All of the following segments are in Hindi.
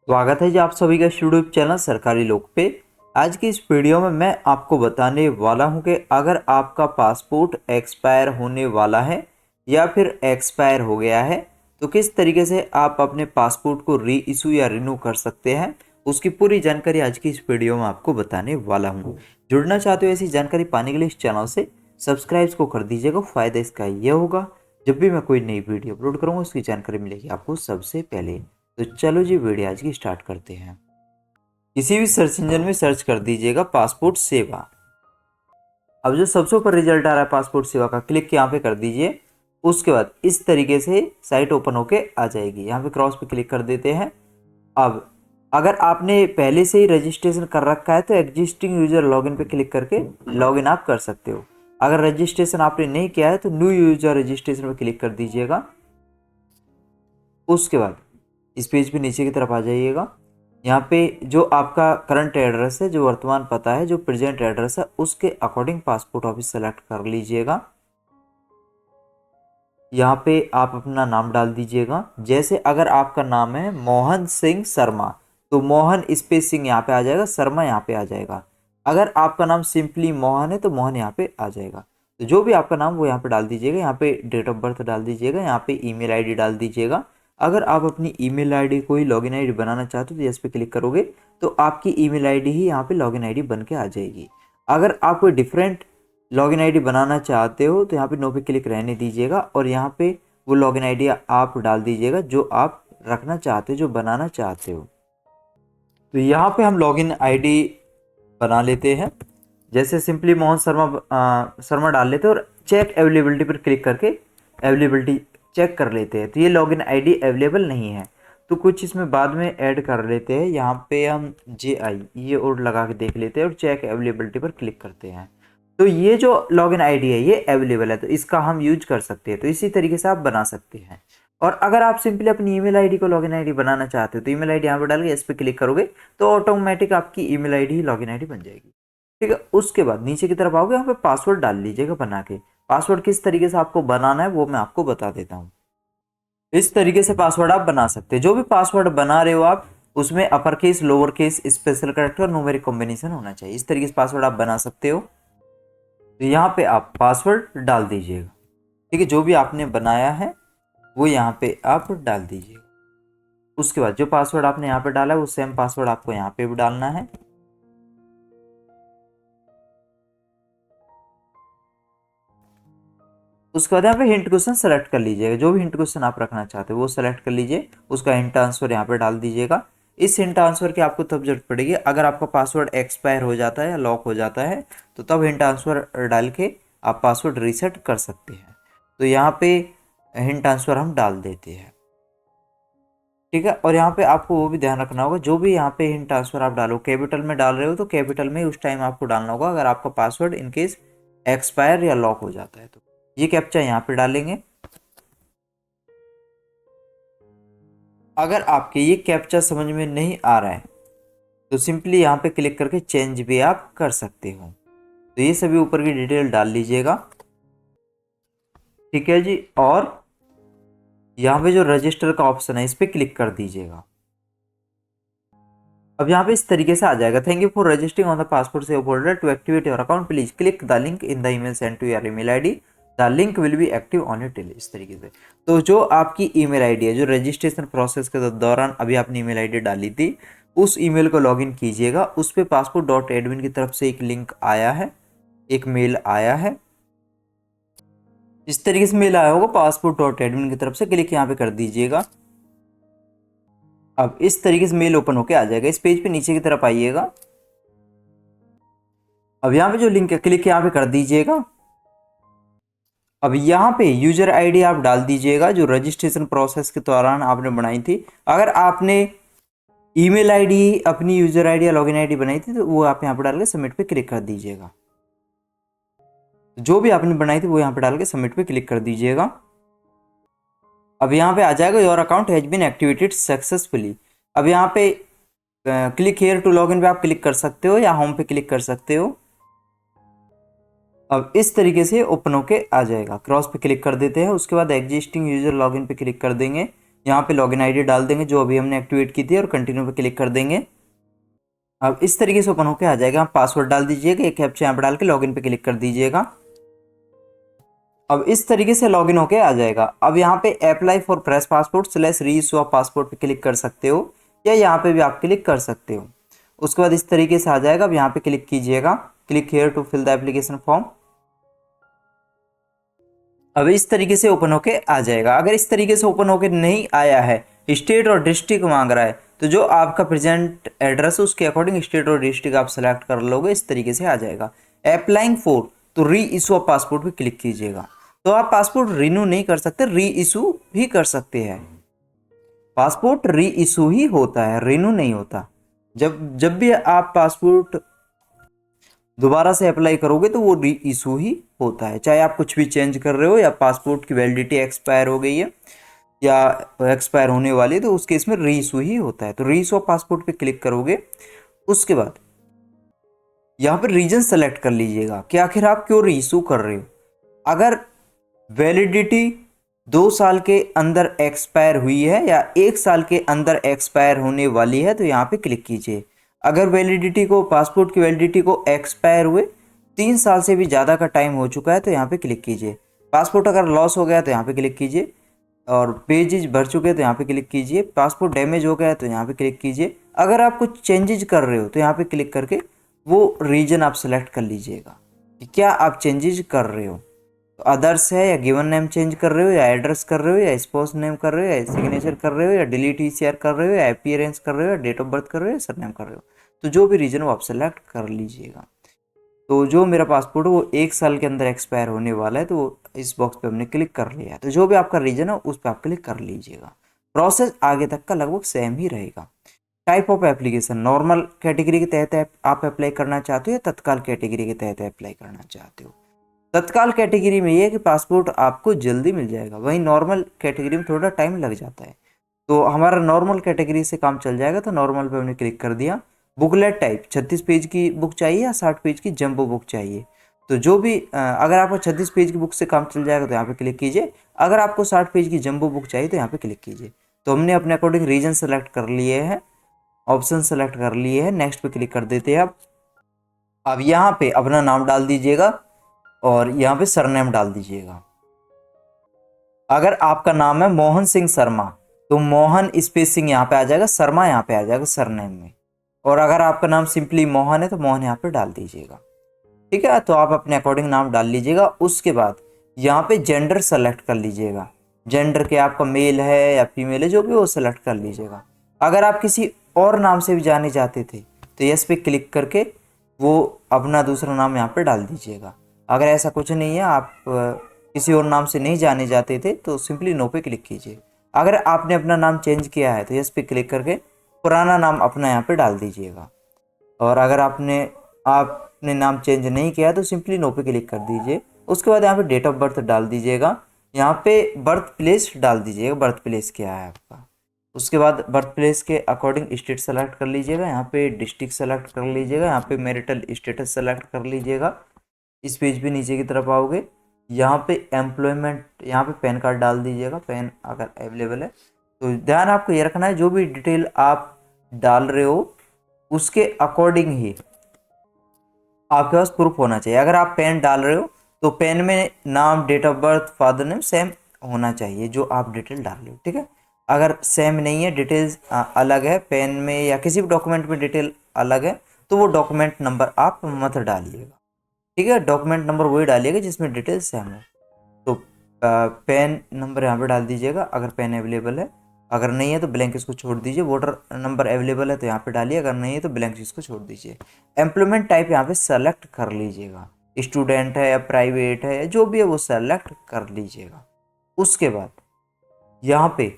स्वागत है जी आप सभी का यूट्यूब चैनल सरकारी लोग पे। आज की इस वीडियो में मैं आपको बताने वाला हूं कि अगर आपका पासपोर्ट एक्सपायर होने वाला है या फिर एक्सपायर हो गया है तो किस तरीके से आप अपने पासपोर्ट को री इशू या रिन्यू कर सकते हैं, उसकी पूरी जानकारी आज की इस वीडियो में आपको बताने वाला हूँ। जुड़ना चाहते हो ऐसी जानकारी पाने के लिए इस चैनल से सब्सक्राइब को कर दीजिएगा। फ़ायदा इसका यह होगा जब भी मैं कोई नई वीडियो अपलोड करूँगा उसकी जानकारी मिलेगी आपको सबसे पहले। तो चलो जी वीडियो आज की स्टार्ट करते हैं। किसी भी सर्च इंजन में सर्च कर दीजिएगा पासपोर्ट सेवा। अब जो सबसे ऊपर रिजल्ट आ रहा है पासपोर्ट सेवा का, क्लिक यहाँ पे कर दीजिए। उसके बाद इस तरीके से साइट ओपन होके आ जाएगी। यहाँ पे क्रॉस पे क्लिक कर देते हैं। अब अगर आपने पहले से ही रजिस्ट्रेशन कर रखा है तो एग्जिस्टिंग यूजर लॉगिन पे क्लिक करके लॉगिन आप कर सकते हो। अगर रजिस्ट्रेशन आपने नहीं किया है तो न्यू यूजर रजिस्ट्रेशन पे क्लिक कर दीजिएगा। उसके बाद इस पेज पे नीचे की तरफ आ जाइएगा। यहाँ पे जो आपका करंट एड्रेस है, जो वर्तमान पता है, जो प्रेजेंट एड्रेस है, उसके अकॉर्डिंग पासपोर्ट ऑफिस सेलेक्ट कर लीजिएगा। यहाँ पे आप अपना नाम डाल दीजिएगा। जैसे अगर आपका नाम है मोहन सिंह शर्मा तो मोहन स्पेस सिंह यहाँ पे आ जाएगा, शर्मा यहाँ पे आ जाएगा। अगर आपका नाम सिंपली मोहन है तो मोहन यहाँ पे आ जाएगा। तो जो भी आपका नाम वो यहाँ पे डाल दीजिएगा। यहाँ पे डेट ऑफ बर्थ डाल दीजिएगा। यहाँ पे ईमेल आईडी डाल दीजिएगा। अगर आप अपनी ईमेल आईडी को ही लॉगिन आईडी बनाना चाहते हो तो यस पे क्लिक करोगे तो आपकी ईमेल आईडी ही यहाँ पे लॉगिन आईडी बन के आ जाएगी। अगर आप कोई डिफरेंट लॉगिन आईडी बनाना चाहते हो तो यहाँ पे नो पे क्लिक रहने दीजिएगा और यहाँ पे वो लॉगिन आईडी आप डाल दीजिएगा जो आप रखना चाहते हो, जो बनाना चाहते हो। तो यहाँ पे हम लॉगिन आईडी बना लेते हैं। जैसे सिंपली मोहन शर्मा डाल लेते हैं और चेक अवेलेबिलिटी पर क्लिक करके अवेलेबिलिटी चेक कर लेते हैं। तो ये लॉगिन आईडी अवेलेबल नहीं है तो कुछ इसमें बाद में ऐड कर लेते हैं। यहाँ पे हम JI ये और लगा के देख लेते हैं और चेक अवेलेबिलिटी पर क्लिक करते हैं। तो ये जो लॉगिन आईडी है ये अवेलेबल है तो इसका हम यूज कर सकते हैं। तो इसी तरीके से आप बना सकते हैं। और अगर आप सिंपली अपनी ईमेल आईडी को लॉगिन आईडी बनाना चाहते हो तो ईमेल आईडी यहाँ पे डाल के इस पे क्लिक करोगे तो ऑटोमेटिक आपकी ईमेल आईडी ही लॉगिन आईडी बन जाएगी। ठीक है, उसके बाद नीचे की तरफ आओगे, यहाँ पे पासवर्ड डाल लीजिएगा बना के। पासवर्ड किस तरीके से आपको बनाना है वो मैं आपको बता देता हूँ। इस तरीके से पासवर्ड आप बना सकते हैं। जो भी पासवर्ड बना रहे हो आप उसमें upper case, lower case, special character, numeric combination होना चाहिए। इस तरीके से पासवर्ड आप बना सकते हो। तो यहाँ पे आप पासवर्ड डाल दीजिएगा। ठीक है, जो भी आपने बनाया है वो यहाँ पे आप डाल दीजिएगा। उसके बाद जो पासवर्ड आपने यहाँ पे डाला है वो सेम पासवर्ड आपको यहाँ पे भी डालना है। उसके बाद यहाँ पे हिंट क्वेश्चन सेलेक्ट कर लीजिएगा। जो भी हिंट क्वेश्चन आप रखना चाहते हो वो सेलेक्ट कर लीजिए। उसका हिंट आंसर यहाँ पे डाल दीजिएगा। इस हिंट आंसर की आपको तब जरूरत पड़ेगी अगर आपका पासवर्ड एक्सपायर हो जाता है या लॉक हो जाता है तो तब हिंट आंसर डाल के आप पासवर्ड रीसेट कर सकते हैं। तो यहाँ पे हिंट आंसर हम डाल देते हैं। ठीक है, और यहाँ पे आपको वो भी ध्यान रखना होगा जो भी यहाँ पे हिंट ट्रांसफर आप डालो कैपिटल में डाल रहे हो तो कैपिटल में उस टाइम आपको डालना होगा अगर आपका पासवर्ड इनकेस एक्सपायर या लॉक हो जाता है तो। ये कैप्चा यहाँ पे डालेंगे। अगर आपके ये कैप्चा समझ में नहीं आ रहा है तो सिंपली यहाँ पे क्लिक करके चेंज भी आप कर सकते हो। तो ये सभी ऊपर की डिटेल डाल लीजिएगा। ठीक है जी, और यहाँ पे जो रजिस्टर का ऑप्शन है इस पर क्लिक कर दीजिएगा। अब यहाँ पे इस तरीके से आ जाएगा, thank you for registering on the passport save folder, to activate your account please click the link in the email send to your email ID, the link will be active on your टेली। इस तरीके से तो जो आपकी ईमेल आईडी है जो रजिस्ट्रेशन प्रोसेस के दौरान अभी आपने ईमेल आईडी डाली थी उस ईमेल को लॉगिन कीजिएगा। उस पर passport.admin की तरफ से एक लिंक आया है, एक मेल आया है। इस तरीके से मेल आया होगा passport.admin की तरफ से, क्लिक यहाँ पे कर दीजिएगा। अब इस तरीके से मेल ओपन होके आ जाएगा। इस पेज पे नीचे की तरफ आइएगा। अब यहाँ पे जो लिंक है क्लिक यहाँ पे कर दीजिएगा। अब यहाँ पे यूजर आईडी आप डाल दीजिएगा जो रजिस्ट्रेशन प्रोसेस के दौरान आपने बनाई थी। अगर आपने ईमेल आईडी अपनी यूजर आईडी या लॉगिन आईडी बनाई थी तो वो आप यहाँ पे डाल के सबमिट पे क्लिक कर दीजिएगा। जो भी आपने बनाई थी वो यहाँ पे डाल के सबमिट पे क्लिक कर दीजिएगा। अब यहाँ पे आ जाएगा your account has been activated successfully. अब यहाँ पे क्लिक हेयर टू लॉगिन पे आप क्लिक कर सकते हो या होम पे क्लिक कर सकते हो। अब इस तरीके से ओपन होके आ जाएगा। क्रॉस पे क्लिक कर देते हैं। उसके बाद एग्जिस्टिंग यूजर लॉगिन पे क्लिक कर देंगे। यहाँ पे लॉगिन आईडी डाल देंगे जो अभी हमने एक्टिवेट की थी और कंटिन्यू पे क्लिक कर देंगे। अब इस तरीके से ओपन होकर आ जाएगा। आप पासवर्ड डाल दीजिएगा, एक कैप्चा यहाँ पर डाल के लॉगिन पे क्लिक कर दीजिएगा। अब इस तरीके से लॉगिन होके आ जाएगा। अब यहाँ पे अप्लाई फॉर फ्रेश पासपोर्ट / री इशू ऑफ पासपोर्ट पे क्लिक कर सकते हो, या यहाँ पे भी आप क्लिक कर सकते हो। उसके बाद इस तरीके से आ जाएगा। अब यहाँ पे क्लिक कीजिएगा, click here to fill the application form. अब इस तरीके से ओपन होके आ जाएगा। अगर इस तरीके से ओपन होके नहीं आया है, स्टेट और डिस्ट्रिक्ट मांग रहा है, तो जो आपका प्रेजेंट एड्रेस है उसके अकॉर्डिंग स्टेट और डिस्ट्रिक्ट आप सेलेक्ट कर लोगे, इस तरीके से आ जाएगा। अप्लाइंग फॉर, तो री इशू ऑफ पासपोर्ट पे क्लिक कीजिएगा। तो आप पासपोर्ट रिन्यू नहीं कर सकते, री इशू भी कर सकते हैं। पासपोर्ट री इशू ही होता है, रिन्यू नहीं होता। जब जब भी आप पासपोर्ट दोबारा से अप्लाई करोगे तो वो री इशू ही होता है, चाहे आप कुछ भी चेंज कर रहे हो या पासपोर्ट की वैलिडिटी एक्सपायर हो गई है या एक्सपायर होने वाली है, तो उस केस में री इशू ही होता है। तो री इशू ऑफ पासपोर्ट पे क्लिक करोगे। उसके बाद यहाँ पर रीजन सेलेक्ट कर लीजिएगा कि आखिर आप क्यों री इशू कर रहे हो। अगर वैलिडिटी 2 साल के अंदर एक्सपायर हुई है या 1 साल के अंदर एक्सपायर होने वाली है तो यहाँ पे क्लिक कीजिए। अगर वैलिडिटी को, पासपोर्ट की वैलिडिटी को एक्सपायर हुए 3 साल से भी ज़्यादा का टाइम हो चुका है तो यहाँ पे क्लिक कीजिए। पासपोर्ट अगर लॉस हो गया तो यहाँ पे क्लिक कीजिए, और पेजेज भर चुके हैं तो यहाँ पे क्लिक कीजिए। पासपोर्ट डैमेज हो गया है तो यहाँ पे क्लिक कीजिए। अगर आप कुछ चेंजेज कर रहे हो तो यहाँ पे क्लिक करके वो रीजन आप सेलेक्ट कर लीजिएगा कि क्या आप चेंजेज कर रहे हो। तो अदर्स है, या गिवन नेम चेंज कर रहे हो, या एड्रेस कर रहे हो, या स्पाउस नेम कर रहे हो, या सिग्नेचर कर रहे हो, या डिलीट ईसीआर कर रहे हो, या अपीयरेंस कर रहे हो, या डेट ऑफ बर्थ कर रहे हो, या सरनेम कर रहे हो। तो जो भी रीजन वो आप सेलेक्ट कर लीजिएगा। तो जो मेरा पासपोर्ट है वो 1 साल के अंदर एक्सपायर होने वाला है, तो वो इस बॉक्स पे हमने क्लिक कर लिया है। तो जो भी आपका रीजन है उस पर आप क्लिक कर लीजिएगा। प्रोसेस आगे तक का लगभग सेम ही रहेगा। Type of application, normal category के तहत आप अप्लाई करना चाहते हो या तत्काल कैटेगरी के तहत अप्लाई करना चाहते हो। तत्काल कैटेगरी में ये है कि पासपोर्ट आपको जल्दी मिल जाएगा, वहीं नॉर्मल कैटेगरी में थोड़ा टाइम लग जाता है। तो हमारा नॉर्मल कैटेगरी से काम चल जाएगा, तो नॉर्मल पे हमने क्लिक कर दिया। बुकलेट टाइप 36 पेज की बुक चाहिए या 60 पेज की जंबो बुक चाहिए। तो जो भी अगर आपको 36 पेज की बुक से काम चल जाएगा तो यहाँ पे क्लिक कीजिए। अगर आपको 60 पेज की जंबो बुक चाहिए तो यहाँ पे क्लिक कीजिए। तो हमने अपने अकॉर्डिंग रीजन सेलेक्ट कर लिए हैं, ऑप्शन सेलेक्ट कर लिए हैं, नेक्स्ट पे क्लिक कर देते हैं। अब यहाँ पे अपना नाम डाल दीजिएगा और यहाँ पे सरनेम डाल दीजिएगा। अगर आपका नाम है मोहन सिंह शर्मा तो मोहन स्पेसिंग यहाँ पे आ जाएगा, शर्मा यहाँ पे आ जाएगा सरनेम में। और अगर आपका नाम सिंपली मोहन है तो मोहन यहाँ पे डाल दीजिएगा। ठीक है, तो आप अपने अकॉर्डिंग नाम डाल लीजिएगा। उसके बाद यहाँ पे जेंडर सेलेक्ट कर लीजिएगा। जेंडर के आपका मेल है या फीमेल है, जो भी वो सेलेक्ट कर लीजिएगा। अगर आप किसी और नाम से भी जाने जाते थे तो यस पे क्लिक करके वो अपना दूसरा नाम यहाँ पे डाल दीजिएगा। अगर ऐसा कुछ नहीं है, आप किसी और नाम से नहीं जाने जाते थे तो सिंपली नो पे क्लिक कीजिए। अगर आपने अपना नाम चेंज किया है तो यस पे क्लिक करके पुराना नाम अपना यहाँ पे डाल दीजिएगा। और अगर आपने नाम चेंज नहीं किया तो सिंपली नो पे क्लिक कर दीजिए। उसके बाद यहाँ पे डेट ऑफ बर्थ डाल दीजिएगा। यहाँ पे बर्थ प्लेस डाल दीजिएगा, बर्थ प्लेस क्या है आपका। उसके बाद बर्थ प्लेस के अकॉर्डिंग स्टेट सेलेक्ट कर लीजिएगा। यहाँ पे डिस्ट्रिक्ट सेलेक्ट कर लीजिएगा। यहाँ पे मैरिटल स्टेटस सेलेक्ट कर लीजिएगा। इस पेज पे नीचे की तरफ आओगे, यहाँ पे एम्प्लॉयमेंट, यहाँ पे पैन कार्ड डाल दीजिएगा, पैन अगर अवेलेबल है। तो ध्यान आपको ये रखना है, जो भी डिटेल आप डाल रहे हो उसके अकॉर्डिंग ही आपके पास प्रूफ होना चाहिए। अगर आप पैन डाल रहे हो तो पैन में नाम, date of birth, father name same होना चाहिए जो आप डिटेल डाल रहे हो। ठीक है, अगर सेम नहीं है, डिटेल्स अलग है पैन में या किसी भी डॉक्यूमेंट में डिटेल अलग है, तो वो डॉक्यूमेंट नंबर आप मत डालिएगा। ठीक है, डॉक्यूमेंट नंबर वही डालिएगा जिसमें डिटेल सेम हो। तो पैन नंबर यहाँ पे डाल दीजिएगा अगर पैन अवेलेबल है, अगर नहीं है तो ब्लैंक इसको छोड़ दीजिए। वोटर नंबर अवेलेबल है तो यहाँ पे डालिए, अगर नहीं है तो ब्लैंक इसको छोड़ दीजिए। एम्प्लॉयमेंट टाइप यहाँ पे सेलेक्ट कर लीजिएगा, स्टूडेंट है या प्राइवेट है, जो भी है वो सेलेक्ट कर लीजिएगा। उसके बाद यहाँ पे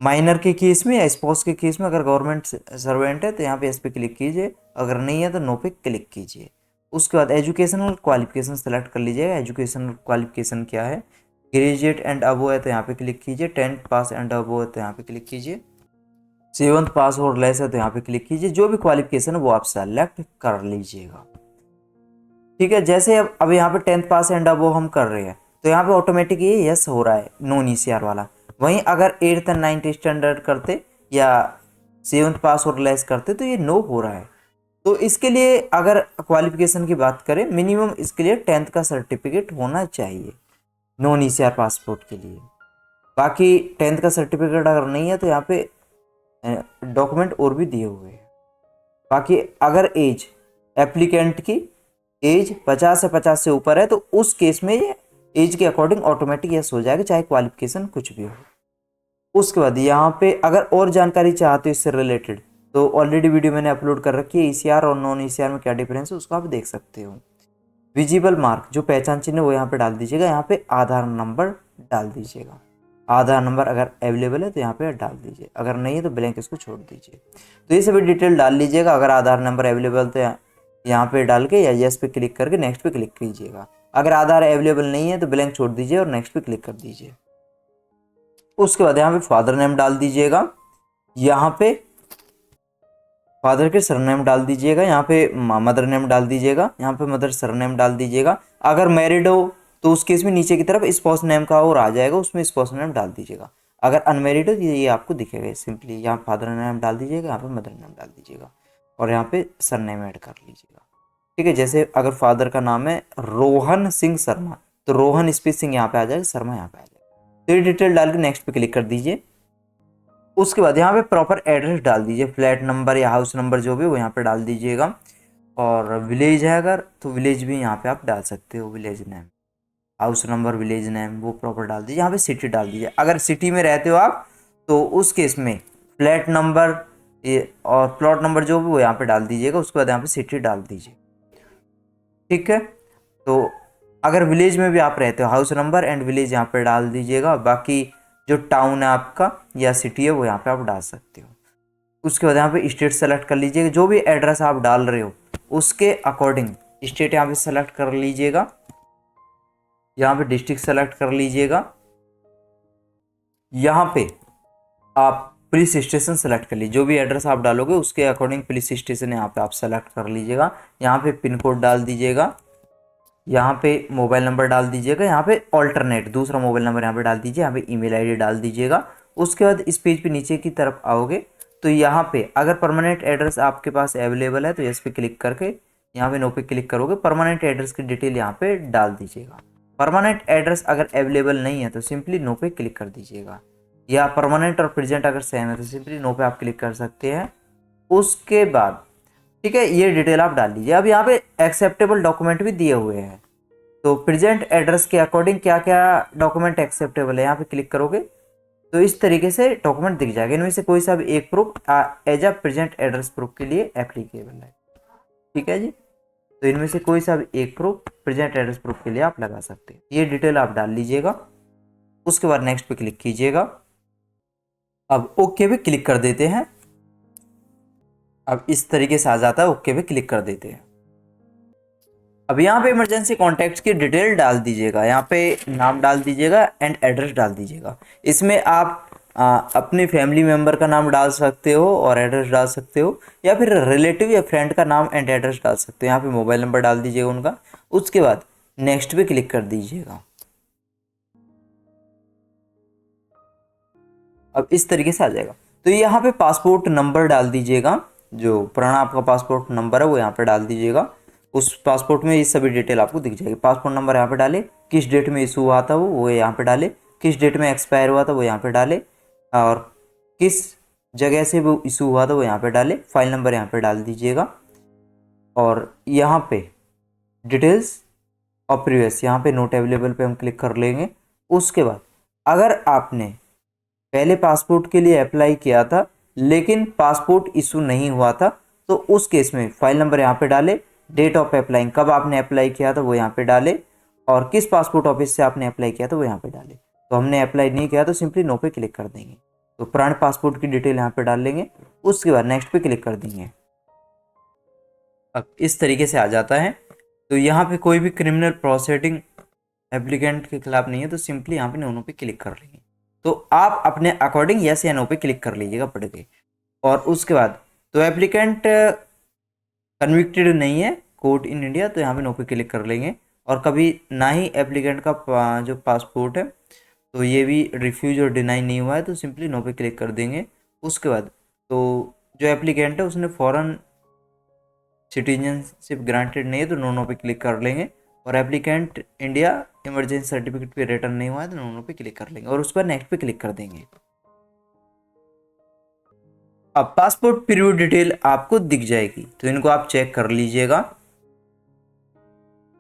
माइनर के केस में या स्पाउस के केस में अगर गवर्नमेंट सर्वेंट है तो यहाँ पे इस पे क्लिक कीजिए, अगर नहीं है तो नो पे क्लिक कीजिए। उसके बाद एजुकेशनल क्वालिफिकेशन सेलेक्ट कर लीजिएगा। एजुकेशनल क्वालिफिकेशन क्या है, ग्रेजुएट एंड अबो है तो यहाँ पे क्लिक कीजिए। 10th पास एंड अबो है तो यहाँ पे क्लिक कीजिए। 7th पास और लेस है तो यहाँ पे क्लिक कीजिए। जो भी क्वालिफिकेशन है वो आप सेलेक्ट कर लीजिएगा। ठीक है, जैसे अब यहाँ पे 10th पास एंड अबो हम कर रहे हैं तो यहाँ पे ऑटोमेटिक ये यस हो रहा है, नॉन ईसीआर वाला। वहीं अगर 8th एंड 9th स्टैंडर्ड करते या 7th पास और लेस करते तो ये नो हो रहा है। तो इसके लिए अगर क्वालिफिकेशन की बात करें, मिनिमम इसके लिए 10th का सर्टिफिकेट होना चाहिए नॉन ईसीआर पासपोर्ट के लिए। बाकी 10th का सर्टिफिकेट अगर नहीं है तो यहाँ पे डॉक्यूमेंट और भी दिए हुए हैं। बाकी अगर एज एप्लीकेंट की एज 50 से 50 से ऊपर है तो उस केस में ये एज के अकॉर्डिंग ऑटोमेटिक यस हो जाएगा, चाहे क्वालिफिकेशन कुछ भी हो। उसके बाद यहाँ पे अगर और जानकारी चाहते हो इससे रिलेटेड तो ऑलरेडी वीडियो मैंने अपलोड कर रखी है, ईसीआर और नॉन ईसीआर में क्या डिफरेंस है उसको आप देख सकते हो। विजिबल मार्क जो पहचान चिन्ह है वो यहाँ पे डाल दीजिएगा, यहाँ पे आधार नंबर डाल दीजिएगा। आधार नंबर अगर अवेलेबल है तो यहाँ पे डाल दीजिए, अगर नहीं है तो ब्लैंक इसको छोड़ दीजिए। तो ये सभी डिटेल डाल लीजिएगा। अगर आधार नंबर अवेलेबल तो यहाँ पे डाल के या यस पे क्लिक करके नेक्स्ट पे क्लिक कीजिएगा। अगर आधार अवेलेबल नहीं है तो ब्लैंक छोड़ दीजिए और नेक्स्ट पे क्लिक कर दीजिए। उसके बाद यहाँ पे फादर नेम डाल दीजिएगा, यहाँ पे फादर के सरनेम डाल दीजिएगा, यहाँ पे मदर नेम डाल दीजिएगा, यहाँ पे मदर सरनेम डाल दीजिएगा। अगर मैरिड हो तो उस केस में नीचे की तरफ स्पाउस नेम का और आ जाएगा, उसमें स्पाउस नेम डाल दीजिएगा। अगर अनमेरिड हो तो ये आपको दिखेगा सिंपली, यहाँ फादर नेम डाल दीजिएगा, यहाँ पे मदर नेम डाल दीजिएगा और यहाँ पे सरनेम ऐड कर लीजिएगा। ठीक है, जैसे अगर फादर का नाम है रोहन सिंह शर्मा तो रोहन स्पेस सिंह यहाँ पे आ जाएगा, शर्मा यहाँ पे आ जाएगा। तो ये डिटेल डाल के नेक्स्ट पे क्लिक कर दीजिए। उसके बाद यहाँ पे प्रॉपर एड्रेस डाल दीजिए, फ्लैट नंबर या हाउस नंबर जो भी वो यहाँ पे डाल दीजिएगा। और विलेज है अगर तो विलेज भी यहाँ पे आप डाल सकते हो, village name, house number, village name वो प्रॉपर डाल दीजिए। यहाँ पे सिटी डाल दीजिए, अगर सिटी में रहते हो आप तो उस केस में फ्लैट नंबर और प्लॉट नंबर जो भी वो यहाँ पे डाल दीजिएगा। उसके बाद यहाँ पे सिटी डाल दीजिए। ठीक है, तो अगर विलेज में भी आप रहते हो हाउस नंबर एंड विलेज यहाँ पे डाल दीजिएगा। बाकी जो टाउन है आपका या सिटी है वो यहाँ पे आप डाल सकते हो। उसके बाद यहाँ पे स्टेट सेलेक्ट कर लीजिएगा, जो भी एड्रेस आप डाल रहे हो उसके अकॉर्डिंग स्टेट यहाँ पे सेलेक्ट कर लीजिएगा। यहाँ पे डिस्ट्रिक्ट सेलेक्ट कर लीजिएगा। यहाँ पे आप पुलिस स्टेशन सेलेक्ट कर लीजिए, जो भी एड्रेस आप डालोगे उसके अकॉर्डिंग पुलिस स्टेशन यहाँ पे आप सेलेक्ट कर लीजिएगा। यहाँ पे पिन कोड डाल दीजिएगा, यहाँ पे मोबाइल नंबर डाल दीजिएगा, यहाँ पे ऑल्टरनेट दूसरा मोबाइल नंबर यहाँ पे डाल दीजिए, यहाँ पे ईमेल आईडी डाल दीजिएगा। उसके बाद इस पेज पे नीचे की तरफ आओगे तो यहाँ पे अगर परमानेंट एड्रेस आपके पास अवेलेबल है तो इस पे क्लिक करके यहाँ पे नो पे क्लिक करोगे, परमानेंट एड्रेस की डिटेल यहाँ पे डाल दीजिएगा। परमानेंट एड्रेस अगर अवेलेबल नहीं है तो सिंपली नो पे क्लिक कर दीजिएगा, या परमानेंट और प्रेजेंट अगर सेम है तो सिंपली नो पे आप क्लिक कर सकते हैं। उसके बाद ठीक है, ये डिटेल आप डाल लीजिए। अब यहाँ पे एक्सेप्टेबल डॉक्यूमेंट भी दिए हुए हैं, तो प्रेजेंट एड्रेस के अकॉर्डिंग क्या क्या डॉक्यूमेंट एक्सेप्टेबल है यहाँ पे क्लिक करोगे तो इस तरीके से डॉक्यूमेंट दिख जाएगा। इनमें से कोई सा भी एक proof as a present address proof के लिए एप्लीकेबल है। ठीक है जी, तो इनमें से कोई सा भी एक प्रूफ प्रेजेंट एड्रेस प्रूफ के लिए आप लगा सकते हैं। ये डिटेल आप डाल लीजिएगा। उसके बाद नेक्स्ट पे क्लिक कीजिएगा। अब ओके पे क्लिक कर देते हैं। अब इस तरीके से आ जाता है, ओके पे क्लिक कर देते हैं। अब यहाँ पे इमरजेंसी कॉन्टैक्ट्स की डिटेल डाल दीजिएगा, यहाँ पे नाम डाल दीजिएगा एंड एड्रेस डाल दीजिएगा। इसमें आप अपने फैमिली मेम्बर का नाम डाल सकते हो और एड्रेस डाल सकते हो, या फिर रिलेटिव या फ्रेंड का नाम एंड एड्रेस डाल सकते हो। यहाँ पे मोबाइल नंबर डाल दीजिएगा उनका। उसके बाद नेक्स्ट पे क्लिक कर दीजिएगा। अब इस तरीके से आ जाएगा। तो यहाँ पे पासपोर्ट नंबर डाल दीजिएगा, जो पुराना आपका पासपोर्ट नंबर है वो यहाँ पे डाल दीजिएगा। उस पासपोर्ट में ये सभी डिटेल आपको दिख जाएगी। पासपोर्ट नंबर यहाँ पे डाले, किस डेट में इशू हुआ था वो यहाँ पे डाले, किस डेट में एक्सपायर हुआ था वो यहाँ पे डाले, और किस जगह से वो इशू हुआ था वो यहाँ पे डाले। फाइल नंबर यहाँ पे डाल दीजिएगा और यहाँ पे डिटेल्स और प्रीवियस यहाँ पे नोट अवेलेबल पे हम क्लिक कर लेंगे। उसके बाद अगर आपने पहले पासपोर्ट के लिए अप्लाई किया था लेकिन पासपोर्ट इशू नहीं हुआ था तो उस केस में फाइल नंबर यहाँ पे डाले, डेट ऑफ अप्लाई कब आपने अप्लाई किया था वो यहाँ पे डाले, और किस पासपोर्ट ऑफिस से आपने अप्लाई किया था वो यहाँ पे डाले। तो हमने अप्लाई नहीं किया तो सिंपली नो पे क्लिक कर देंगे। तो पुराने पासपोर्ट की डिटेल यहाँ पे डाल लेंगे। उसके बाद नेक्स्ट पे क्लिक कर देंगे। अब इस तरीके से आ जाता है। तो यहाँ पे कोई भी क्रिमिनल प्रोसीडिंग एप्लीकेंट के खिलाफ नहीं है, तो सिंपली यहाँ पे नो पे क्लिक कर लेंगे। तो आप अपने अकॉर्डिंग यस या नो पे क्लिक कर लीजिएगा पढ़ के। और उसके बाद तो एप्लीकेंट कन्विक्टेड नहीं है कोर्ट इन इंडिया, तो यहाँ पे नो पे क्लिक कर लेंगे। और कभी ना ही एप्लीकेंट का जो पासपोर्ट है तो ये भी रिफ्यूज और डिनाई नहीं हुआ है, तो सिंपली नो पे क्लिक कर देंगे। उसके बाद तो जो एप्लीकेंट है उसने फॉरेन सिटीजनशिप ग्रांटेड नहीं है तो नो नो पे क्लिक कर लेंगे, और एप्लीकेंट इंडिया इमरजेंसी सर्टिफिकेट पे रिटर्न नहीं हुआ है तो नो नो पे क्लिक कर लेंगे और उस पर नेक्स्ट पे क्लिक कर देंगे। अब पासपोर्ट प्रीव्यू डिटेल आपको दिख जाएगी, तो इनको आप चेक कर लीजिएगा,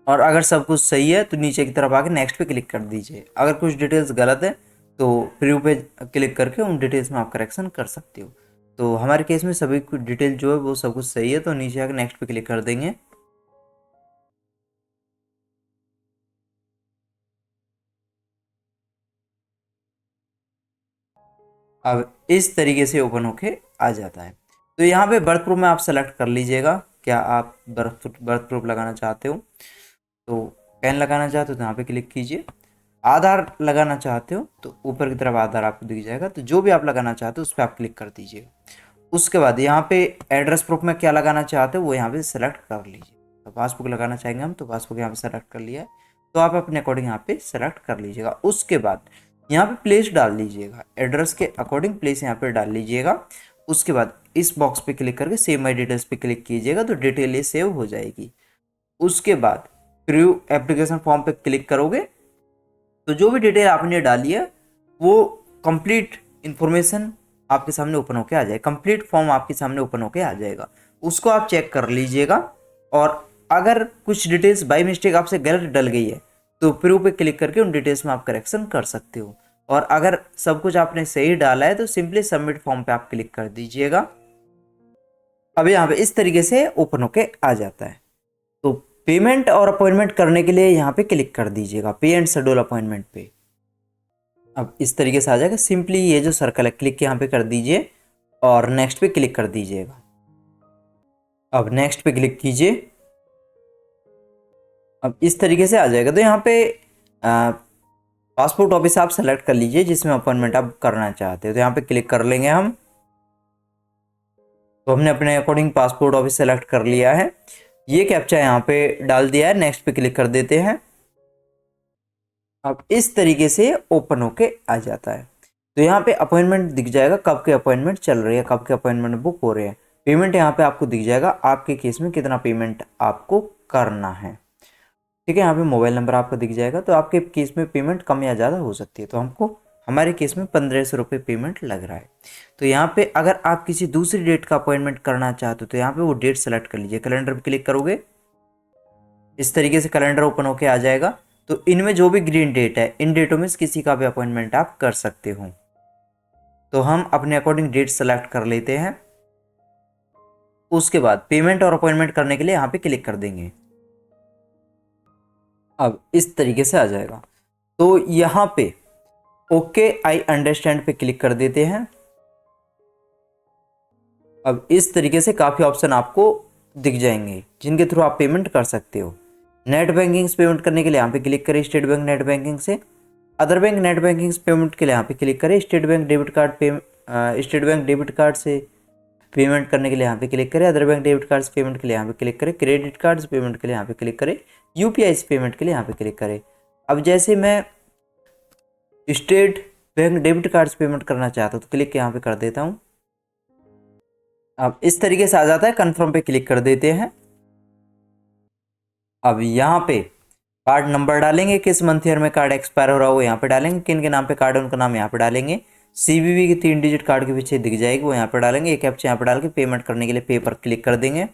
और अगर सब कुछ सही है तो नीचे की तरफ आके नेक्स्ट पे क्लिक कर दीजिए। अगर कुछ डिटेल्स गलत है तो प्रीव्यू पे क्लिक करके उन डिटेल्स में आप करेक्शन कर सकते हो। तो हमारे केस में सभी कुछ डिटेल जो है वो सब कुछ सही है, तो नीचे आके नेक्स्ट पे क्लिक कर देंगे। अब इस तरीके से ओपन होके आ जाता है। तो यहाँ पे बर्थ प्रूफ में आप सेलेक्ट कर लीजिएगा, क्या आप बर्थ प्रूफ लगाना चाहते हो, तो पेन लगाना चाहते हो तो यहाँ पे क्लिक कीजिए। आधार लगाना चाहते हो तो ऊपर की तरफ आधार आपको दिख जाएगा, तो जो भी आप लगाना चाहते हो उस पर आप क्लिक कर दीजिए। उसके बाद यहाँ पे एड्रेस प्रूफ में क्या लगाना चाहते हो वो यहाँ पे सेलेक्ट कर लीजिए। तो पासबुक लगाना चाहेंगे हम, तो पासबुक यहाँ पे सेलेक्ट कर लिया है, तो आप अपने अकॉर्डिंग यहाँ पे सेलेक्ट कर लीजिएगा। उसके बाद यहाँ पे प्लेस डाल लीजिएगा, एड्रेस के अकॉर्डिंग प्लेस यहाँ पे डाल लीजिएगा। उसके बाद इस बॉक्स पे क्लिक करके सेव माई डिटेल्स पे क्लिक कीजिएगा, तो डिटेल ये सेव हो जाएगी। उसके बाद प्रीव्यू एप्लीकेशन फॉर्म पे क्लिक करोगे तो जो भी डिटेल आपने डाली है वो कंप्लीट इन्फॉर्मेशन आपके सामने ओपन होके आ जाएगा, कंप्लीट फॉर्म आपके सामने ओपन होके आ जाएगा। उसको आप चेक कर लीजिएगा, और अगर कुछ डिटेल्स बाय मिस्टेक आपसे गलत डल गई है तो प्रूव पे क्लिक करके उन डिटेल्स में आप करेक्शन कर सकते हो। और अगर सब कुछ आपने सही डाला है तो सिंपली सबमिट फॉर्म पे आप क्लिक कर दीजिएगा। अब यहाँ पे इस तरीके से ओपन होके आ जाता है। तो पेमेंट और अपॉइंटमेंट करने के लिए यहाँ पे क्लिक कर दीजिएगा, पे एंड शेड्यूल अपॉइंटमेंट पे। अब इस तरीके से आ जाएगा, सिंपली ये जो सर्कल है क्लिक यहाँ पे कर दीजिए और नेक्स्ट पे क्लिक कर दीजिएगा। अब नेक्स्ट पे क्लिक कीजिए, अब इस तरीके से आ जाएगा। तो यहाँ पे पासपोर्ट ऑफिस आप सेलेक्ट कर लीजिए जिसमें अपॉइंटमेंट आप करना चाहते हो, तो यहाँ पे क्लिक कर लेंगे हम। तो हमने अपने अकॉर्डिंग पासपोर्ट ऑफिस सेलेक्ट कर लिया है, ये कैप्चा यहाँ पे डाल दिया है, नेक्स्ट पे क्लिक कर देते हैं। अब इस तरीके से ओपन होके आ जाता है। तो यहाँ पे अपॉइंटमेंट दिख जाएगा, कब के अपॉइंटमेंट चल रही है, कब के अपॉइंटमेंट बुक हो रहे हैं। पेमेंट यहाँ पे आपको दिख जाएगा, आपके केस में कितना पेमेंट आपको करना है। ठीक है, यहाँ पे मोबाइल नंबर आपको दिख जाएगा। तो आपके केस में पेमेंट कम या ज़्यादा हो सकती है, तो हमको हमारे केस में 1500 रुपये पेमेंट लग रहा है। तो यहाँ पे अगर आप किसी दूसरी डेट का अपॉइंटमेंट करना चाहते हो तो यहाँ पे वो डेट सेलेक्ट कर लीजिए, कैलेंडर पे क्लिक करोगे इस तरीके से कैलेंडर ओपन होके आ जाएगा। तो इनमें जो भी ग्रीन डेट है इन डेटों में किसी का भी अपॉइंटमेंट आप कर सकते हो। तो हम अपने अकॉर्डिंग डेट सेलेक्ट कर लेते हैं। उसके बाद पेमेंट और अपॉइंटमेंट करने के लिए यहाँ पे क्लिक कर देंगे। अब इस तरीके से आ जाएगा। तो यहाँ पे ओके आई अंडरस्टैंड पे क्लिक कर देते हैं। अब इस तरीके से काफ़ी ऑप्शन आपको दिख जाएंगे जिनके थ्रू आप पेमेंट कर सकते हो। नेट बैंकिंग से पेमेंट करने के लिए यहाँ पे क्लिक करें, स्टेट बैंक नेट बैंकिंग से। अदर बैंक नेट बैंकिंग से पेमेंट के लिए यहाँ पे क्लिक करें, स्टेट बैंक डेबिट कार्ड से पेमेंट करने के लिए यहाँ पे क्लिक करें, अदर बैंक डेबिट कार्ड से पेमेंट के लिए यहाँ पे क्लिक करें, क्रेडिट कार्ड से पेमेंट के लिए यहाँ पे क्लिक करें, यूपीआई से पेमेंट के लिए यहाँ पे क्लिक करें। अब जैसे मैं स्टेट बैंक डेबिट कार्ड से पेमेंट करना चाहता हूँ तो क्लिक यहाँ पे कर देता हूँ। अब इस तरीके से आ जाता है, कन्फर्म पे क्लिक कर देते हैं। अब यहाँ पे कार्ड नंबर डालेंगे, किस मंथ ईयर में कार्ड एक्सपायर हो रहा हो यहाँ पे डालेंगे, किन के नाम पे कार्ड है उनका नाम यहाँ पे डालेंगे, सीवीवी की 3 डिजिट कार्ड के पीछे दिख जाएगी वो यहाँ पे डालेंगे, एक कैप्चा यहाँ पे डाल के पेमेंट करने के लिए पे पर क्लिक कर देंगे।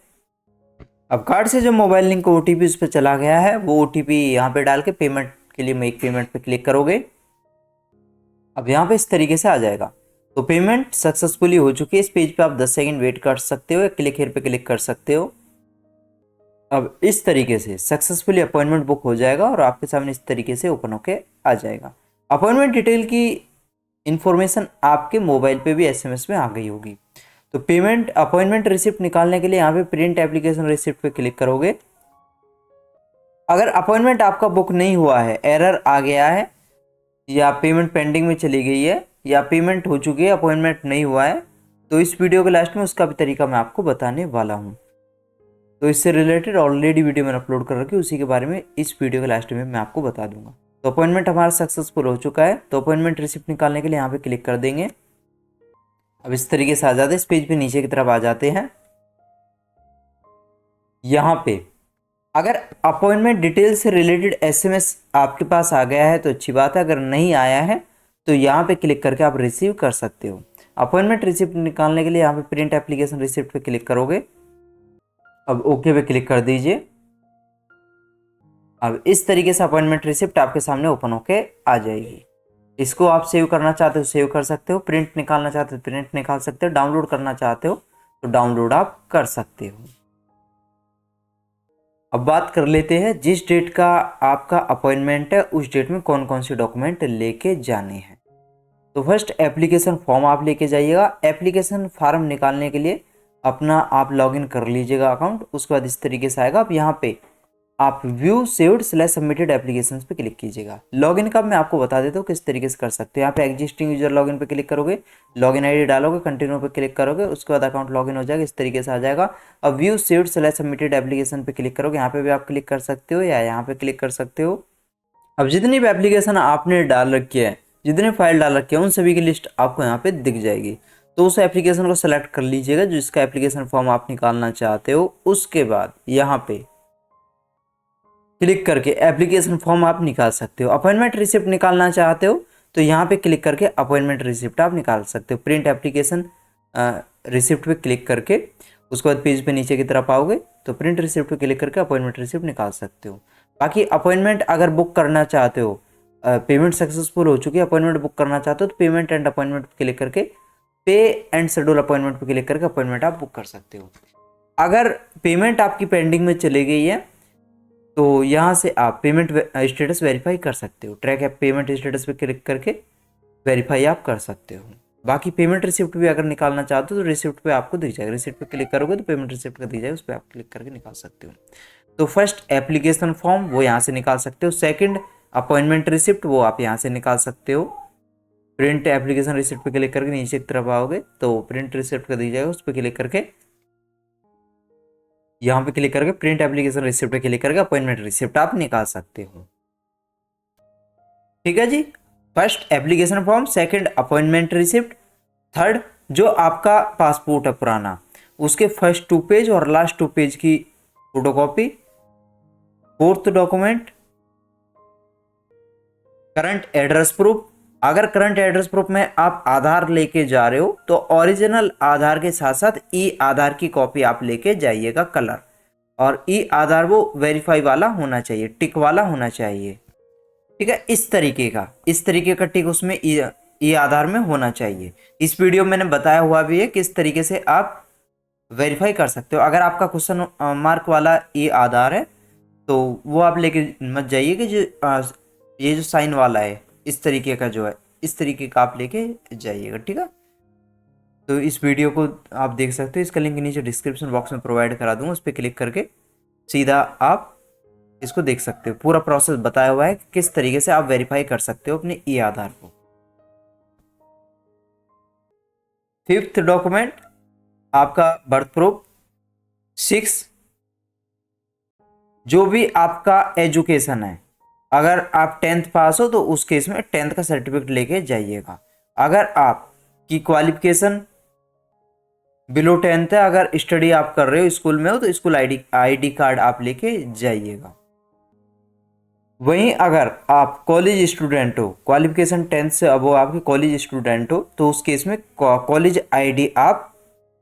अब कार्ड से जो मोबाइल लिंक ओटीपी उस पर चला गया है वो ओटीपी यहाँ पे डाल के पेमेंट के लिए मेक पेमेंट पे क्लिक करोगे। अब यहाँ पे इस तरीके से आ जाएगा। तो पेमेंट सक्सेसफुली हो चुकी है। इस पेज पे आप 10 सेकंड वेट कर सकते हो या क्लिक हियर पे क्लिक कर सकते हो। अब इस तरीके से सक्सेसफुली अपॉइंटमेंट बुक हो जाएगा और आपके सामने इस तरीके से ओपन होके आ जाएगा। अपॉइंटमेंट डिटेल की इन्फॉर्मेशन आपके मोबाइल पे भी एसएमएस में आ गई होगी। तो पेमेंट अपॉइंटमेंट रिसिप्ट निकालने के लिए यहाँ पे प्रिंट एप्लीकेशन रिसिप्ट पे क्लिक करोगे। अगर अपॉइंटमेंट आपका बुक नहीं हुआ है, एरर आ गया है या पेमेंट पेंडिंग में चली गई है या पेमेंट हो चुकी है अपॉइंटमेंट नहीं हुआ है, तो इस वीडियो के लास्ट में उसका भी तरीका मैं आपको बताने वाला हूँ। तो इससे रिलेटेड ऑलरेडी वीडियो मैंने अपलोड कर रखी है, उसी के बारे में इस वीडियो के लास्ट में मैं आपको बता दूंगा। तो अपॉइंटमेंट हमारा सक्सेसफुल हो चुका है। तो अपॉइंटमेंट रिसिप्ट निकालने के लिए यहाँ पे क्लिक कर देंगे। अब इस तरीके से आ जाते हैं, इस पेज पे नीचे की तरफ आ जाते हैं। यहाँ पे अगर अपॉइंटमेंट डिटेल से रिलेटेड एसएमएस आपके पास आ गया है तो अच्छी बात है, अगर नहीं आया है तो यहाँ पे क्लिक करके आप रिसीव कर सकते हो। अपॉइंटमेंट रिसिप्ट निकालने के लिए यहाँ पे प्रिंट एप्लीकेशन रिसिप्ट पे क्लिक करोगे। अब ओके पे क्लिक कर दीजिए। अब इस तरीके से अपॉइंटमेंट रिसिप्ट आपके सामने ओपन होके आ जाएगी। इसको आप सेव करना चाहते हो सेव कर सकते हो, प्रिंट निकालना चाहते हो प्रिंट निकाल सकते हो, डाउनलोड करना चाहते हो तो डाउनलोड आप कर सकते हो। अब बात कर लेते हैं जिस डेट का आपका अपॉइंटमेंट है उस डेट में कौन कौन से डॉक्यूमेंट लेके जाने हैं। तो फर्स्ट एप्लीकेशन फॉर्म आप लेके जाइएगा। एप्लीकेशन फॉर्म निकालने के लिए अपना आप लॉगिन कर लीजिएगा अकाउंट। उसके बाद इस तरीके से आएगा। अब यहाँ पे आप व्यू सेव्ड / सबमिटेड एप्लीकेशंस पे क्लिक कीजिएगा। लॉगिन का मैं आपको बता देता हूँ किस तरीके से कर सकते हो। यहाँ पे एग्जिस्टिंग यूजर लॉगिन पे क्लिक करोगे, लॉगिन आईडी डालोगे, कंटिन्यू पे क्लिक करोगे, उसके बाद अकाउंट लॉगिन हो जाएगा, इस तरीके से आ जाएगा। अब व्यू सेव्ड / सबमिटेड एप्लीकेशन पे क्लिक करोगे, यहाँ पे भी आप क्लिक कर सकते हो या यहाँ पे क्लिक कर सकते हो। अब जितनी भी एप्लीकेशन आपने डाल रखी है, जितने फाइल डाल रखे हैं, उन सभी की लिस्ट आपको यहाँ पे दिख जाएगी। तो उस एप्लीकेशन को सेलेक्ट कर लीजिएगा जिसका एप्लीकेशन फॉर्म आप निकालना चाहते हो। उसके बाद यहाँ पे क्लिक करके एप्लीकेशन फॉर्म आप निकाल सकते हो। अपॉइंटमेंट रिसिप्ट निकालना चाहते हो तो यहाँ पे क्लिक करके अपॉइंटमेंट रिसिप्ट आप निकाल सकते हो। प्रिंट एप्लीकेशन रिसिप्ट पे क्लिक करके उसके बाद पेज पे नीचे की तरफ आओगे तो प्रिंट रिसिप्ट पे क्लिक करके अपॉइंटमेंट रिसिप्ट निकाल सकते हो। बाकी अपॉइंटमेंट अगर बुक करना चाहते हो, पेमेंट सक्सेसफुल हो चुकी है, अपॉइंटमेंट बुक करना चाहते हो तो पेमेंट एंड अपॉइंटमेंट पे क्लिक करके पे एंड शेड्यूल अपॉइंटमेंट पे क्लिक करके अपॉइंटमेंट आप बुक कर सकते हो। अगर पेमेंट आपकी पेंडिंग में चली गई है तो यहाँ से आप पेमेंट स्टेटस वेरीफाई कर सकते हो। ट्रैक ऐप पेमेंट स्टेटस पे क्लिक करके वेरीफाई आप कर सकते हो। बाकी पेमेंट रिसिप्ट भी अगर निकालना चाहते हो तो रिसिप्ट पे आपको दिख जाएगा। रिसिप्ट पे क्लिक करोगे तो पेमेंट रिसिप्ट का दिख जाएगा, उस पर आप क्लिक करके निकाल सकते हो। तो फर्स्ट एप्लीकेशन फॉर्म वो यहाँ से निकाल सकते हो। सेकंड अपॉइंटमेंट रिसिप्ट वो आप यहाँ से निकाल सकते हो। प्रिंट एप्लीकेशन रिसिप्ट पे क्लिक करके नीचे की तरफ आओगे तो प्रिंट रिसिप्ट का दिख जाएगा, उस पर क्लिक करके यहाँ पे क्लिक करके प्रिंट एप्लीकेशन रिसिप्ट पे क्लिक करके अपॉइंटमेंट रिसिप्ट आप निकाल सकते हो। ठीक है जी। First application form, second appointment receipt, third जो आपका पासपोर्ट है पुराना उसके फर्स्ट 2 पेज और लास्ट 2 पेज की photocopy, fourth document current address proof. अगर करंट एड्रेस प्रूफ में आप आधार लेके जा रहे हो तो ओरिजिनल आधार के साथ साथ ई आधार की कॉपी आप लेके जाइएगा कलर, और ई आधार वो वेरीफाई वाला होना चाहिए, टिक वाला होना चाहिए। ठीक है, इस तरीके का टिक उसमें ई आधार में होना चाहिए। इस वीडियो में मैंने बताया हुआ भी है किस तरीके से आप वेरीफाई कर सकते हो। अगर आपका क्वेश्चन मार्क वाला ई आधार है तो वो आप लेके मत जाइए कि ये जो साइन वाला है इस तरीके का जो है, इस तरीके का आप लेके जाइएगा। ठीक है, तो इस वीडियो को आप देख सकते हो, इसका लिंक नीचे डिस्क्रिप्शन बॉक्स में प्रोवाइड करा दूंगा, उस पर क्लिक करके सीधा आप इसको देख सकते हो। पूरा प्रोसेस बताया हुआ है कि किस तरीके से आप वेरीफाई कर सकते हो अपने ई आधार को। फिफ्थ डॉक्यूमेंट आपका बर्थ प्रूफ। 6 जो भी आपका एजुकेशन है, अगर आप 10th पास हो तो उस केस में 10th का सर्टिफिकेट लेके जाइएगा। अगर आपकी क्वालिफिकेशन बिलो 10th है, अगर स्टडी आप कर रहे हो स्कूल में हो तो स्कूल आईडी कार्ड आप लेके जाइएगा। वहीं अगर आप कॉलेज स्टूडेंट हो, क्वालिफिकेशन 10th से अब आपके कॉलेज स्टूडेंट हो तो उस केस में कॉलेज आईडी आप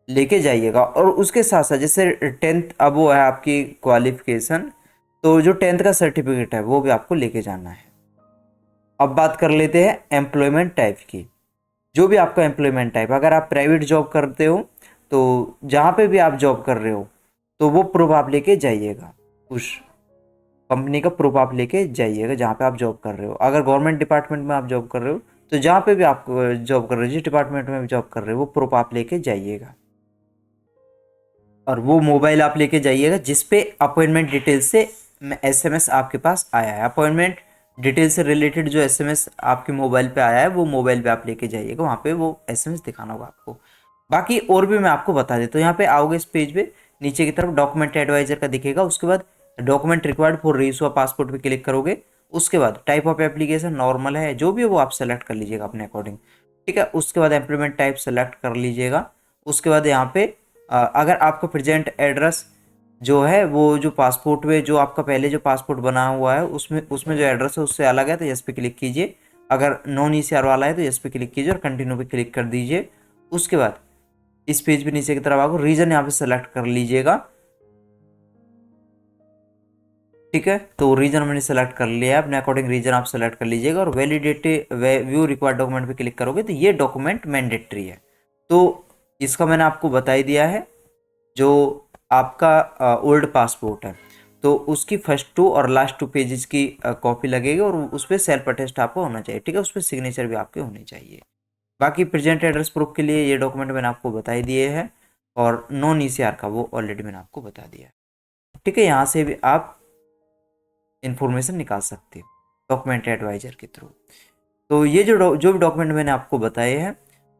लेके जाइएगा। और उसके साथ साथ जैसे 10th अब वो है आपकी क्वालिफिकेशन, तो जो 10th का सर्टिफिकेट है वो भी आपको लेके जाना है। अब बात कर लेते हैं एम्प्लॉयमेंट टाइप की। जो भी आपका एम्प्लॉयमेंट टाइप, अगर आप प्राइवेट जॉब करते हो तो जहाँ पे भी आप जॉब कर रहे हो तो वो प्रूफ आप लेके जाइएगा, उस कंपनी का प्रूफ आप लेके जाइएगा जहाँ पे आप जॉब कर रहे हो। अगर गवर्नमेंट डिपार्टमेंट में आप जॉब कर रहे हो तो जहाँ पे भी आप जॉब कर रहे हो, जिस डिपार्टमेंट में भी जॉब कर रहे हो, वो प्रूफ आप लेके जाइएगा। और वो मोबाइल आप लेके जाइएगा जिसपे अपॉइंटमेंट डिटेल से एसएमएस आपके पास आया है। अपॉइंटमेंट डिटेल से रिलेटेड जो एसएमएस आपके मोबाइल पे आया है वो मोबाइल पे आप लेके जाइएगा, वहाँ पे वो एसएमएस दिखाना होगा आपको। बाकी और भी मैं आपको बता देता हूँ। यहाँ पे आओगे इस पेज पे नीचे की तरफ डॉक्यूमेंट एडवाइजर का दिखेगा, उसके बाद document required for reissue of passport पे क्लिक करोगे, उसके बाद टाइप ऑफ एप्लीकेशन नॉर्मल है, जो भी है वो आप सेलेक्ट कर लीजिएगा अपने अकॉर्डिंग, ठीक है। उसके बाद एम्प्लॉयमेंट टाइप सेलेक्ट कर लीजिएगा। उसके बाद यहाँ पे अगर आपका प्रेजेंट एड्रेस जो है वो जो पासपोर्ट में जो आपका पहले जो पासपोर्ट बना हुआ है उसमें उसमें जो एड्रेस है उससे अलग है तो यस पे क्लिक कीजिए। अगर नॉन ईसीआर वाला है तो यस पे क्लिक कीजिए और कंटिन्यू पे क्लिक कर दीजिए। उसके बाद इस पेज पे नीचे की तरफ आपको रीजन यहाँ पे सेलेक्ट कर लीजिएगा, ठीक है। तो रीजन मैंने सेलेक्ट कर लिया है, अपने अकॉर्डिंग रीजन आप सेलेक्ट कर लीजिएगा और वैलिडेटे व्यू रिक्वायर्ड डॉक्यूमेंट पे क्लिक करोगे तो ये डॉक्यूमेंट मैंडेटरी है। तो इसका मैंने आपको बता ही दिया है। जो आपका ओल्ड पासपोर्ट है तो उसकी फर्स्ट 2 और लास्ट 2 पेजेस की कॉपी लगेगी और उस पर सेल्फ अटेस्ट आपको होना चाहिए, ठीक है। उस पर सिग्नेचर भी आपके होने चाहिए। बाकी प्रेजेंट एड्रेस प्रूफ के लिए ये डॉक्यूमेंट मैंने आपको बता ही दिए हैं और नॉन ईसीआर का वो ऑलरेडी मैंने आपको बता दिया है, ठीक है। यहाँ से भी आप इंफॉर्मेशन निकाल सकते हो डॉक्यूमेंट एडवाइजर के थ्रू। तो ये जो भी डॉक्यूमेंट मैंने आपको बताए हैं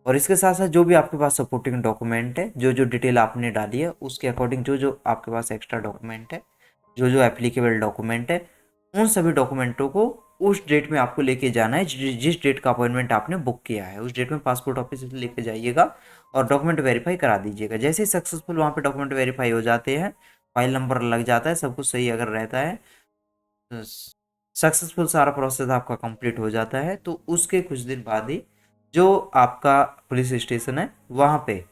और इसके साथ साथ जो भी आपके पास सपोर्टिंग डॉक्यूमेंट है, जो जो डिटेल आपने डाली है उसके अकॉर्डिंग जो जो आपके पास एक्स्ट्रा डॉक्यूमेंट है, जो जो एप्लीकेबल डॉक्यूमेंट है, उन सभी डॉक्यूमेंटों को उस डेट में आपको लेके जाना है जिस डेट का अपॉइंटमेंट आपने बुक किया है। उस डेट में पासपोर्ट ऑफिस से लेके जाइएगा और डॉक्यूमेंट वेरीफाई करा दीजिएगा। जैसे ही सक्सेसफुल वहाँ पे डॉक्यूमेंट वेरीफाई हो जाते हैं, फाइल नंबर लग जाता है, सब कुछ सही अगर रहता है, सक्सेसफुल सारा प्रोसेस आपका कंप्लीट हो जाता है, तो उसके कुछ दिन बाद ही जो आपका पुलिस स्टेशन है वहाँ पे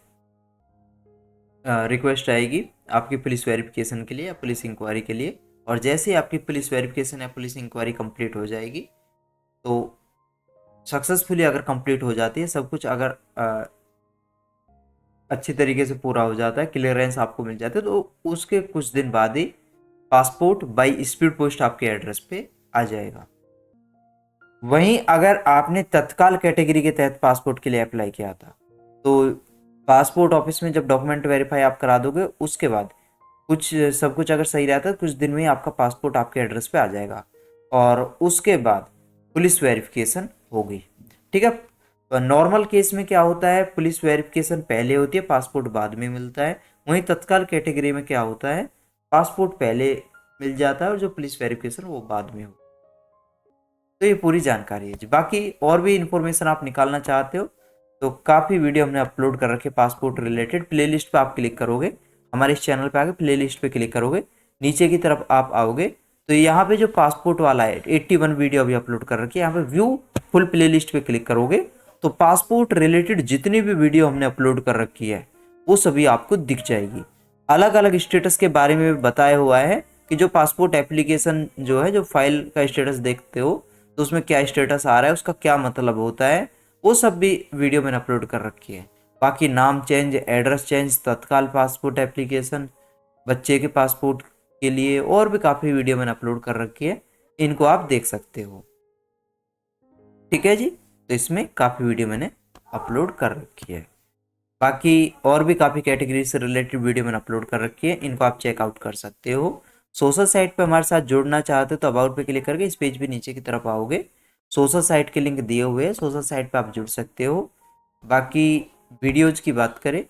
रिक्वेस्ट आएगी आपकी पुलिस वेरिफिकेशन के लिए या पुलिस इंक्वायरी के लिए। और जैसे ही आपकी पुलिस वेरिफिकेशन या पुलिस इंक्वायरी कंप्लीट हो जाएगी तो सक्सेसफुली अगर कंप्लीट हो जाती है सब कुछ, अगर अच्छी तरीके से पूरा हो जाता है, क्लियरेंस आपको मिल जाता है, तो उसके कुछ दिन बाद ही पासपोर्ट बाई स्पीड पोस्ट आपके एड्रेस पे आ जाएगा। वहीं अगर आपने तत्काल कैटेगरी के तहत पासपोर्ट के लिए अप्लाई किया था तो पासपोर्ट ऑफिस में जब डॉक्यूमेंट वेरीफाई आप करा दोगे उसके बाद सब कुछ अगर सही रहता है कुछ दिन में ही आपका पासपोर्ट आपके एड्रेस पे आ जाएगा और उसके बाद पुलिस वेरिफिकेशन होगी, ठीक है। नॉर्मल केस में क्या होता है, पुलिस वेरिफिकेशन पहले होती है, पासपोर्ट बाद में मिलता है। वहीं तत्काल कैटेगरी में क्या होता है, पासपोर्ट पहले मिल जाता है और जो पुलिस वेरिफिकेशन वो बाद में हो। तो ये पूरी जानकारी है जी। बाकी और भी इन्फॉर्मेशन आप निकालना चाहते हो तो काफ़ी वीडियो हमने अपलोड कर रखे पासपोर्ट रिलेटेड। प्लेलिस्ट पे आप क्लिक करोगे, हमारे इस चैनल पे आके प्लेलिस्ट पे क्लिक करोगे, नीचे की तरफ आप आओगे तो यहाँ पे जो पासपोर्ट वाला है 81 वीडियो अभी अपलोड कर रखी है, यहाँ पे व्यू फुल प्लेलिस्ट पे क्लिक करोगे तो पासपोर्ट रिलेटेड जितनी भी वीडियो हमने अपलोड कर रखी है वो सभी आपको दिख जाएगी। अलग अलग स्टेटस के बारे में बताया हुआ है कि जो पासपोर्ट एप्लीकेशन जो है, जो फाइल का स्टेटस देखते हो तो उसमें क्या स्टेटस आ रहा है, उसका क्या मतलब होता है, वो सब भी वीडियो मैंने अपलोड कर रखी है। बाकी नाम चेंज, एड्रेस चेंज, तत्काल पासपोर्ट एप्लीकेशन, बच्चे के पासपोर्ट के लिए और भी काफ़ी वीडियो मैंने अपलोड कर रखी है, इनको आप देख सकते हो, ठीक है जी। तो इसमें काफ़ी वीडियो मैंने अपलोड कर रखी है। बाकी और भी काफ़ी कैटेगरी से रिलेटेड वीडियो मैंने अपलोड कर रखी है, इनको आप चेकआउट कर सकते हो। सोशल साइट पे हमारे साथ जुड़ना चाहते हो तो अबाउट पे क्लिक करके इस पेज पे नीचे की तरफ आओगे, सोशल साइट के लिंक दिए हुए हैं, सोशल साइट पे आप जुड़ सकते हो। बाकी वीडियोज़ की बात करें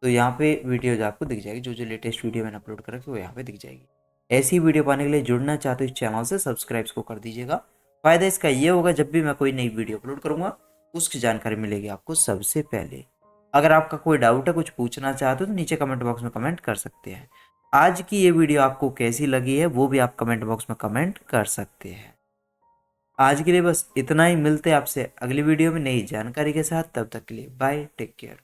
तो यहाँ पे वीडियोज़ आपको दिख जाएगी, जो जो लेटेस्ट वीडियो मैंने अपलोड कर रखी है वो यहाँ पे दिख जाएगी। ऐसी वीडियो पाने के लिए जुड़ना चाहते हो इस चैनल से सब्सक्राइब को कर दीजिएगा। फ़ायदा इसका ये होगा जब भी मैं कोई नई वीडियो अपलोड करूँगा उसकी जानकारी मिलेगी आपको सबसे पहले। अगर आपका कोई डाउट है, कुछ पूछना चाहते हो तो नीचे कमेंट बॉक्स में कमेंट कर सकते हैं। आज की ये वीडियो आपको कैसी लगी है वो भी आप कमेंट बॉक्स में कमेंट कर सकते हैं। आज के लिए बस इतना ही, मिलते हैं आपसे अगली वीडियो में नई जानकारी के साथ। तब तक के लिए बाय, टेक केयर।